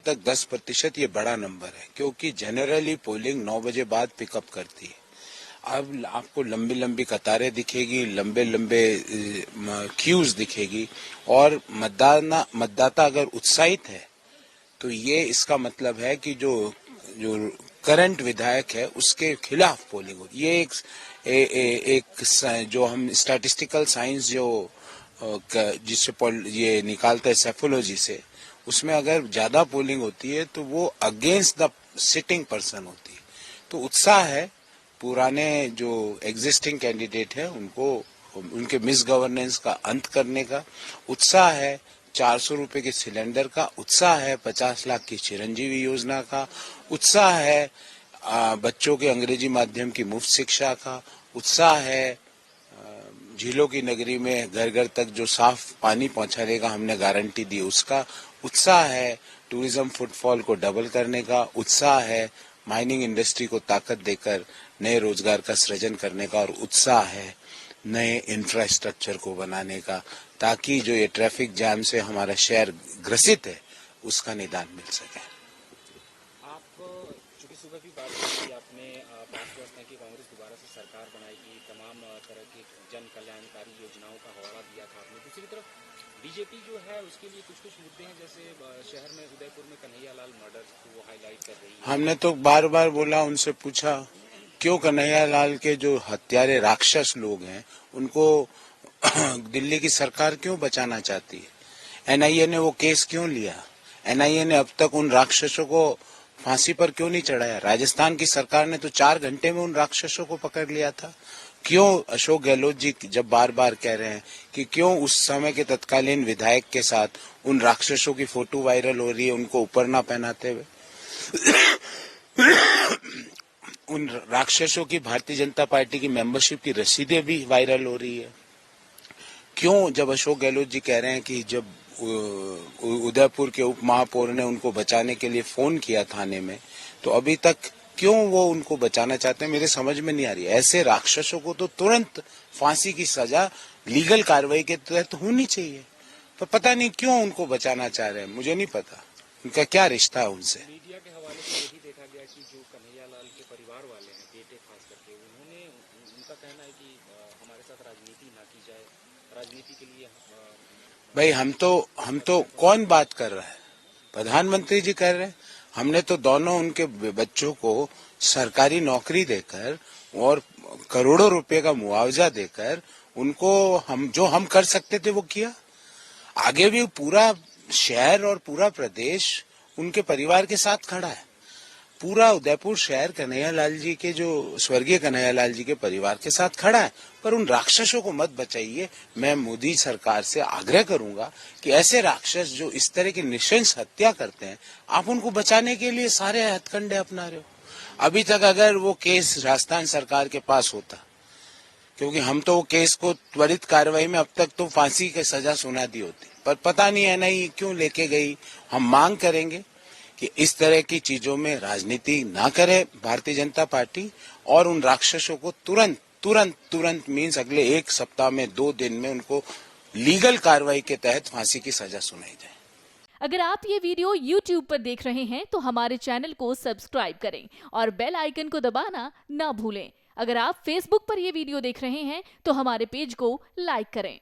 तक 10% ये बड़ा नंबर है, क्योंकि जनरली पोलिंग 9 बजे बाद पिकअप करती है। अब आपको लंबी लंबी कतारें दिखेगी, लंबे लंबे क्यूज दिखेगी, और मतदाता अगर उत्साहित है तो ये इसका मतलब है कि जो जो करंट विधायक है उसके खिलाफ पोलिंग हो। ये एक जो हम स्टैटिस्टिकल साइंस जो जिससे ये निकालता है सेफोलॉजी से, उसमें अगर ज्यादा पोलिंग होती है तो वो अगेंस्ट द सिटिंग पर्सन होती है। तो उत्साह है पुराने जो एग्जिस्टिंग कैंडिडेट है उनको उनके मिस गवर्नेंस का अंत करने का, उत्साह है 400 रुपए के सिलेंडर का, उत्साह है 50 लाख की चिरंजीवी योजना का, उत्साह है बच्चों के अंग्रेजी माध्यम की मुफ्त शिक्षा का, उत्साह है झीलों की नगरी में घर घर तक जो साफ पानी पहुंचाने का हमने गारंटी दी उसका, उत्साह है टूरिज्म फुटफॉल को डबल करने का, उत्साह है माइनिंग इंडस्ट्री को ताकत देकर नए रोजगार का सृजन करने का, और उत्साह है नए इंफ्रास्ट्रक्चर को बनाने का, ताकि जो ये ट्रैफिक जैम से हमारा शहर ग्रसित है उसका निदान मिल सके। आप चूंकि सुबह भी बात की आपने 5 वर्ष तक की कांग्रेस दोबारा से सरकार बनाएगी, तमाम तरह की जन कल्याणकारी योजनाओं का हवाला दिया था आपने। दूसरी तरफ बीजेपी जो है उसके लिए कुछ कुछ मुद्दे हैं, जैसे शहर में उदयपुर में कन्हैया लाल मर्डर को वो हाईलाइट कर रही है। हमने तो बार बार बोला, उनसे पूछा क्यों कन्हैया लाल के जो हत्यारे राक्षस लोग हैं उनको दिल्ली की सरकार क्यों बचाना चाहती है? एनआईए ने वो केस क्यों लिया? एनआईए ने अब तक उन राक्षसों को फांसी पर क्यों नहीं चढ़ाया? राजस्थान की सरकार ने तो 4 घंटे में उन राक्षसों को पकड़ लिया था। क्यों अशोक गहलोत जी जब बार बार कह रहे हैं कि क्यों उस समय के तत्कालीन विधायक के साथ उन राक्षसों की फोटो वायरल हो रही है उनको ऊपर ना पहनाते हुए? उन राक्षसों की भारतीय जनता पार्टी की मेंबरशिप की रसीदें भी वायरल हो रही है। क्यों जब अशोक गहलोत जी कह रहे हैं कि जब उदयपुर के उप महापौर ने उनको बचाने के लिए फोन किया थाने में, तो अभी तक क्यों वो उनको बचाना चाहते हैं, मेरे समझ में नहीं आ रही है। ऐसे राक्षसों को तो तुरंत फांसी की सजा लीगल कार्रवाई के तहत होनी चाहिए, पर पता नहीं क्यों उनको बचाना चाह रहे हैं, मुझे नहीं पता उनका क्या रिश्ता है उनसे। मीडिया के हवाले से यही देखा गया कि जो कन्हैया लाल के परिवार वाले हैं, बेटे खास करके, उन्होंने उनका कहना है कि हमारे साथ राजनीति ना की जाए, राजनीति के लिए भाई हम तो कौन बात कर रहा है? प्रधानमंत्री जी कर रहे हैं। हमने तो दोनों उनके बच्चों को सरकारी नौकरी देकर और करोड़ों रुपए का मुआवजा देकर उनको हम कर सकते थे वो किया। आगे भी पूरा शहर और पूरा प्रदेश उनके परिवार के साथ खड़ा है। पूरा उदयपुर शहर कन्हैया लाल जी के जो स्वर्गीय कन्हैया लाल जी के परिवार के साथ खड़ा है। पर उन राक्षसों को मत बचाइए। मैं मोदी सरकार से आग्रह करूंगा कि ऐसे राक्षस जो इस तरह की नृशंस हत्या करते हैं, आप उनको बचाने के लिए सारे हथकंडे अपना रहे हो। अभी तक अगर वो केस राजस्थान सरकार के पास होता, क्योंकि हम तो वो केस को त्वरित कार्रवाई में अब तक तो फांसी की सजा सुना दी होती, पर पता नहीं एनआईए क्यों लेके गई। हम मांग करेंगे कि इस तरह की चीजों में राजनीति ना करे भारतीय जनता पार्टी, और उन राक्षसों को तुरंत मीन्स अगले 1 सप्ताह में 2 दिन में उनको लीगल कार्रवाई के तहत फांसी की सजा सुनाई जाए। अगर आप ये वीडियो YouTube पर देख रहे हैं तो हमारे चैनल को सब्सक्राइब करें और बेल आइकन को दबाना ना भूलें। अगर आप Facebook पर ये वीडियो देख रहे हैं तो हमारे पेज को लाइक करें।